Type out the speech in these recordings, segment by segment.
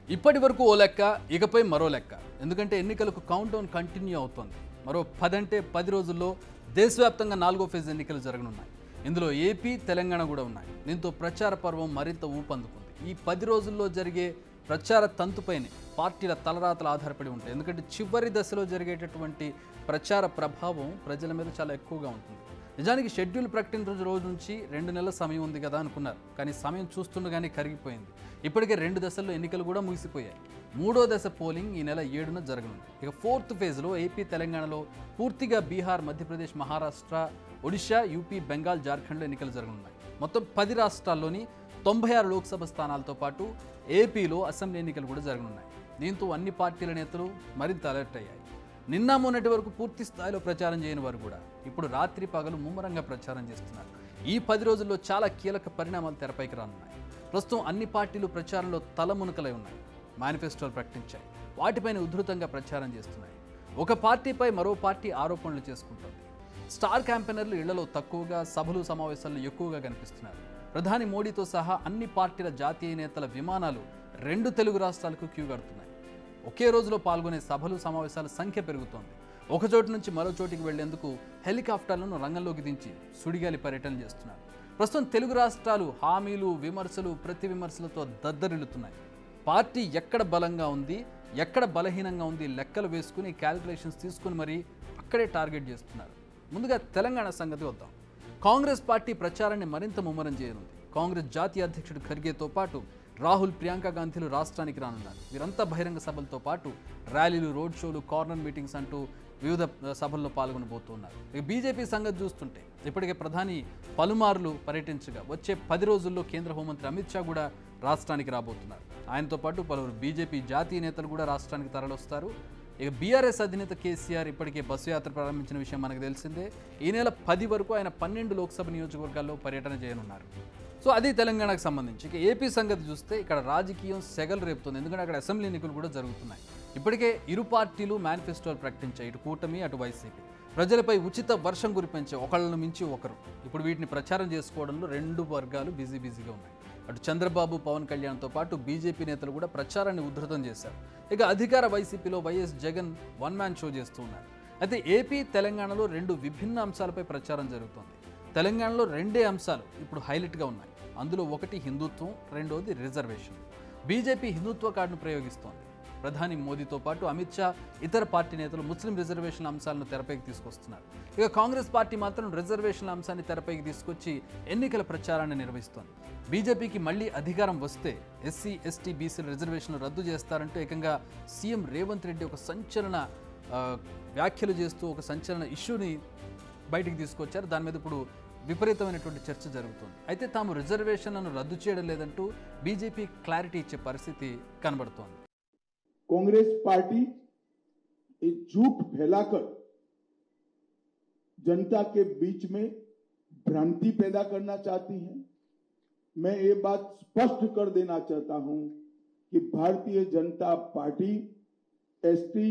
ఇప్పటి వరకు ఓ లెక్క, ఇకపై మరో లెక్క. ఎందుకంటే ఎన్నికలకు కౌంట్డౌన్ కంటిన్యూ అవుతోంది. మరో 10 రోజుల్లో దేశవ్యాప్తంగా 4వ ఫేజ్ ఎన్నికలు జరగనున్నాయి. ఇందులో ఏపీ, తెలంగాణ కూడా ఉన్నాయి. దీంతో ప్రచార పర్వం మరింత ఊపందుకుంది. ఈ 10 రోజుల్లో జరిగే ప్రచార తంతుపైనే పార్టీల తలరాతలు ఆధారపడి ఉంటాయి. ఎందుకంటే చివరి దశలో జరిగేటటువంటి ప్రచార ప్రభావం ప్రజల మీద చాలా ఎక్కువగా ఉంటుంది. నిజానికి షెడ్యూల్ ప్రకటించిన రోజు నుంచి 2 నెలల సమయం ఉంది కదా అనుకున్నారు. కానీ సమయం చూస్తుండగానే కరిగిపోయింది. ఇప్పటికే 2 దశల్లో ఎన్నికలు కూడా ముగిసిపోయాయి. 3వ దశ పోలింగ్ ఈ నెల 7న జరగనుంది. ఇక 4th ఫేజ్లో ఏపీ, తెలంగాణలో పూర్తిగా బీహార్, మధ్యప్రదేశ్, మహారాష్ట్ర, ఒడిషా, యూపీ, బెంగాల్, జార్ఖండ్లో ఎన్నికలు జరగనున్నాయి. మొత్తం 10 రాష్ట్రాల్లోని 96 లోక్సభ స్థానాలతో పాటు ఏపీలో అసెంబ్లీ ఎన్నికలు కూడా జరగనున్నాయి. దీంతో అన్ని పార్టీల నేతలు మరింత అలర్ట్ అయ్యాయి. నిన్న మొన్నటి వరకు పూర్తి స్థాయిలో ప్రచారం చేయని వారు కూడా ఇప్పుడు రాత్రి పగలు ముమ్మరంగా ప్రచారం చేస్తున్నారు. ఈ 10 రోజుల్లో చాలా కీలక పరిణామాలు తెరపైకి రానున్నాయి. ప్రస్తుతం అన్ని పార్టీలు ప్రచారంలో తలమునకలై ఉన్నాయి. మేనిఫెస్టోలు ప్రకటించాయి. వాటిపైన ఉధృతంగా ప్రచారం చేస్తున్నాయి. ఒక పార్టీపై మరో పార్టీ ఆరోపణలు చేసుకుంటుంది. స్టార్ క్యాంపెయినర్లు ఇళ్లలో తక్కువగా, సభలు సమావేశాల్లో ఎక్కువగా కనిపిస్తున్నారు. ప్రధాని మోడీతో సహా అన్ని పార్టీల జాతీయ నేతల విమానాలు 2 తెలుగు రాష్ట్రాలకు క్యూ కడుతున్నాయి. ఒకే రోజులో పాల్గొనే సభలు సమావేశాల సంఖ్య పెరుగుతోంది. ఒక చోటు నుంచి మరో చోటికి వెళ్లేందుకు హెలికాప్టర్లను రంగంలోకి దించి సుడిగాలి పర్యటన చేస్తున్నారు. ప్రస్తుతం తెలుగు రాష్ట్రాలు హామీలు, విమర్శలు, ప్రతి విమర్శలతో దద్దరిల్లుతున్నాయి. పార్టీ ఎక్కడ బలంగా ఉంది, ఎక్కడ బలహీనంగా ఉంది లెక్కలు వేసుకుని క్యాలిక్యులేషన్స్ తీసుకుని మరీ అక్కడే టార్గెట్ చేస్తున్నారు. ముందుగా తెలంగాణ సంగతి వద్దాం. కాంగ్రెస్ పార్టీ ప్రచారాన్ని మరింత ముమ్మరం చేయనుంది. కాంగ్రెస్ జాతీయ అధ్యక్షుడు ఖర్గేతో పాటు రాహుల్, ప్రియాంక గాంధీలు రాష్ట్రానికి రానున్నారు. వీరంతా బహిరంగ సభలతో పాటు ర్యాలీలు, రోడ్ షోలు, కార్నర్ మీటింగ్స్ అంటూ వివిధ సభల్లో పాల్గొనబోతున్నారు. ఇక బీజేపీ సంగతి చూస్తుంటే ఇప్పటికే ప్రధాని పలుమార్లు పర్యటించగా వచ్చే 10 రోజుల్లో కేంద్ర హోంమంత్రి అమిత్ షా కూడా రాష్ట్రానికి రాబోతున్నారు. ఆయనతో పాటు పలువురు బీజేపీ జాతీయ నేతలు కూడా రాష్ట్రానికి తరలివస్తారు. ఇక బీఆర్ఎస్ అధినేత కేసీఆర్ ఇప్పటికే బస్సు యాత్ర ప్రారంభించిన విషయం మనకు తెలిసిందే. ఈ నెల 10 వరకు ఆయన 12 లోక్సభ నియోజకవర్గాల్లో పర్యటన చేయనున్నారు. సో అది తెలంగాణకు సంబంధించి. ఇక ఏపీ సంగతి చూస్తే ఇక్కడ రాజకీయం సెగలు రేపుతుంది. ఎందుకంటే అక్కడ అసెంబ్లీ ఎన్నికలు కూడా జరుగుతున్నాయి. ఇప్పటికే ఇరు పార్టీలు మేనిఫెస్టోలు ప్రకటించాయి. ఇటు కూటమి, అటు వైసీపీ. ప్రజలపై ఉచిత వర్షం కురిపించే ఒకళ్ళను మించి ఒకరు. ఇప్పుడు వీటిని ప్రచారం చేసుకోవడంలో 2 వర్గాలు బిజీగా ఉన్నాయి. అటు చంద్రబాబు, పవన్ కళ్యాణ్తో పాటు బీజేపీ నేతలు కూడా ప్రచారాన్ని ఉధృతం చేశారు. ఇక అధికార వైసీపీలో YS Jagan one man show చేస్తూ ఉన్నారు. అయితే ఏపీ, తెలంగాణలో 2 విభిన్న అంశాలపై ప్రచారం జరుగుతోంది. తెలంగాణలో 2 అంశాలు ఇప్పుడు హైలైట్గా ఉన్నాయి. అందులో ఒకటి హిందుత్వం, రెండోది రిజర్వేషన్. బీజేపీ హిందుత్వ కార్డును ప్రయోగిస్తోంది. ప్రధాని మోదీతో పాటు అమిత్ షా, ఇతర పార్టీ నేతలు ముస్లిం రిజర్వేషన్ల అంశాలను తెరపైకి తీసుకొస్తున్నారు. ఇక కాంగ్రెస్ పార్టీ మాత్రం రిజర్వేషన్ల అంశాన్ని తెరపైకి తీసుకొచ్చి ఎన్నికల ప్రచారాన్ని నిర్వహిస్తోంది. బీజేపీకి మళ్లీ అధికారం వస్తే ఎస్సీ, ఎస్టీ, బీసీల రిజర్వేషన్లు రద్దు చేస్తారంటూ ఏకంగా సీఎం రేవంత్ రెడ్డి ఒక సంచలన వ్యాఖ్యలు చేస్తూ ఒక సంచలన ఇష్యూని బయటికి తీసుకొచ్చారు. దాని మీద ఇప్పుడు విపరీతమైనటువంటి చర్చ జరుగుతుంది. అయితే తాము రిజర్వేషన్లను రద్దు చేయడం లేదంటూ బీజేపీ క్లారిటీ ఇచ్చే పరిస్థితి కనబడుతోంది. कांग्रेस पार्टी एक झूठ फैलाकर जनता के बीच में भ्रांति पैदा करना चाहती है। मैं ये बात स्पष्ट कर देना चाहता हूं कि Bharatiya Janata party ST,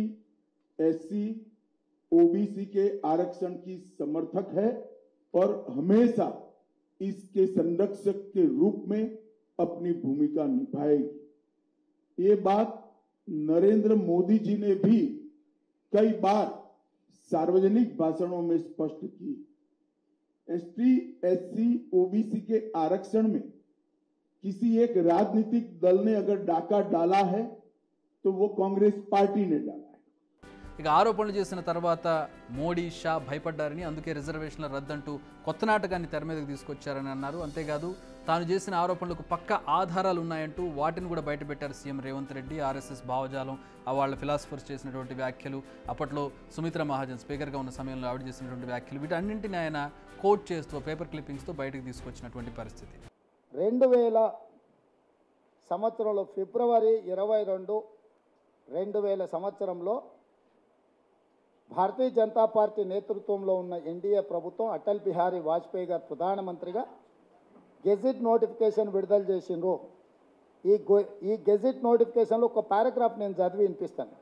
SC, OBC के आरक्षण की समर्थक है और हमेशा इसके संरक्षक के रूप में अपनी भूमिका निभाएगी। ये बात नरेंद्र मोदी जी ने भी कई बार सार्वजनिक भाषणों में स्पष्ट की। एसटी, एससी, ओबीसी के आरक्षण में किसी एक राजनीतिक दल ने अगर डाका डाला है तो वो कांग्रेस पार्टी ने डाला है। ఇక ఆరోపణలు చేసిన తర్వాత మోడీ, షా భయపడ్డారని, అందుకే రిజర్వేషన్ల రద్దంటూ కొత్త నాటకాన్ని తెర మీదకి తీసుకొచ్చారని అన్నారు. అంతేకాదు తాను చేసిన ఆరోపణలకు పక్క ఆధారాలు ఉన్నాయంటూ వాటిని కూడా బయటపెట్టారు సీఎం రేవంత్ రెడ్డి. ఆర్ఎస్ఎస్ భావజాలం, వాళ్ళ ఫిలాసఫర్స్ చేసినటువంటి వ్యాఖ్యలు, అప్పట్లో సుమిత్రా మహాజన్ స్పీకర్గా ఉన్న సమయంలో ఆవిడ చేసినటువంటి వ్యాఖ్యలు, వీటన్నింటినీ ఆయన కోట్ చేస్తూ పేపర్ క్లిప్పింగ్స్తో బయటకు తీసుకొచ్చినటువంటి పరిస్థితి. 2000 సంవత్సరంలో ఫిబ్రవరి 22, 2000 సంవత్సరంలో భారతీయ జనతా పార్టీ నేతృత్వంలో ఉన్న ఎన్డీఏ ప్రభుత్వం అటల్ బిహారీ వాజ్పేయి గారు ప్రధానమంత్రిగా గెజిట్ నోటిఫికేషన్ విడుదల చేసిండ్రు. ఈ గెజిట్ నోటిఫికేషన్లో ఒక పారాగ్రాఫ్ నేను చదివి వినిపిస్తాను.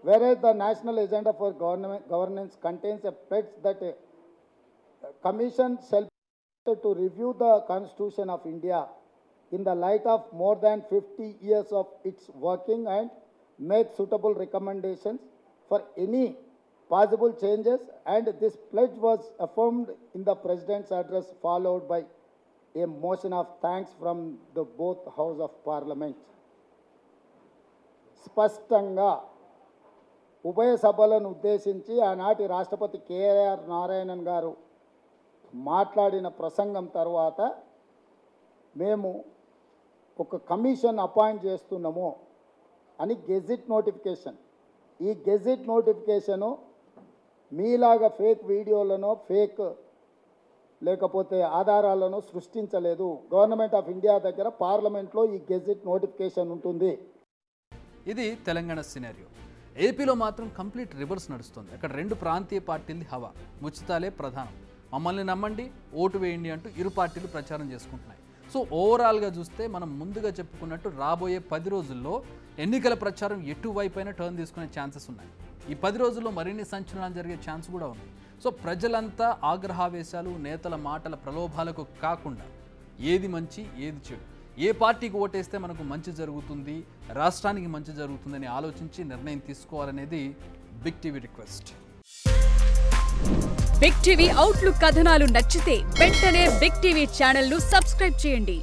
whereas the national agenda for governance contains a pledge that a commission shall to review the constitution of India in the light of more than 50 years of its working and make suitable recommendations for any possible changes, and this pledge was affirmed in the President's address, followed by a motion of thanks from the both House of Parliament. స్పష్టంగా ఉభయ సభలను ఉద్దేశించి ఆనాటి రాష్ట్రపతి KR Narayanan గారు మాట్లాడిన ప్రసంగం తర్వాత మేము ఒక కమిషన్ అపాయింట్ చేస్తున్నాము అని గెజిట్ నోటిఫికేషన్. ఈ గెజిట్ నోటిఫికేషను మీలాగా ఫేక్ వీడియోలను ఫేక్ లేకపోతే ఆధారాలను సృష్టించలేదు. గవర్నమెంట్ ఆఫ్ ఇండియా దగ్గర పార్లమెంట్లో ఈ గెజిట్ నోటిఫికేషన్ ఉంటుంది. ఇది తెలంగాణ సినారియో. ఏపీలో మాత్రం కంప్లీట్ రివర్స్ నడుస్తుంది. అక్కడ రెండు ప్రాంతీయ పార్టీలది హవా, ముచ్చితాలే ప్రధానం. మమ్మల్ని నమ్మండి, ఓటు వేయండి అంటూ ఇరు పార్టీలు ప్రచారం చేసుకుంటున్నాయి. సో ఓవరాల్గా చూస్తే మనం ముందుగా చెప్పుకున్నట్టు రాబోయే 10 రోజుల్లో ఎన్నికల ప్రచారం ఎటువైపైన టర్న్ తీసుకునే ఛాన్సెస్ ఉన్నాయి. ఈ 10 రోజుల్లో మరిన్ని సంచలనాలు జరిగే ఛాన్స్ కూడా ఉంది. సో ప్రజలంతా ఆగ్రహావేశాలు, నేతల మాటల ప్రలోభాలకు కాకుండా ఏది మంచి ఏది చెడు, ఏ పార్టీకి ఓటేస్తే మనకు మంచి జరుగుతుంది, రాష్ట్రానికి మంచి జరుగుతుందని ఆలోచించి నిర్ణయం తీసుకోవాలనేది big TV request. Big TV outlook కథనాలు నచ్చితే వెంటనే బిగ్ టీవీ ఛానల్ ను సబ్స్క్రైబ్ చేయండి.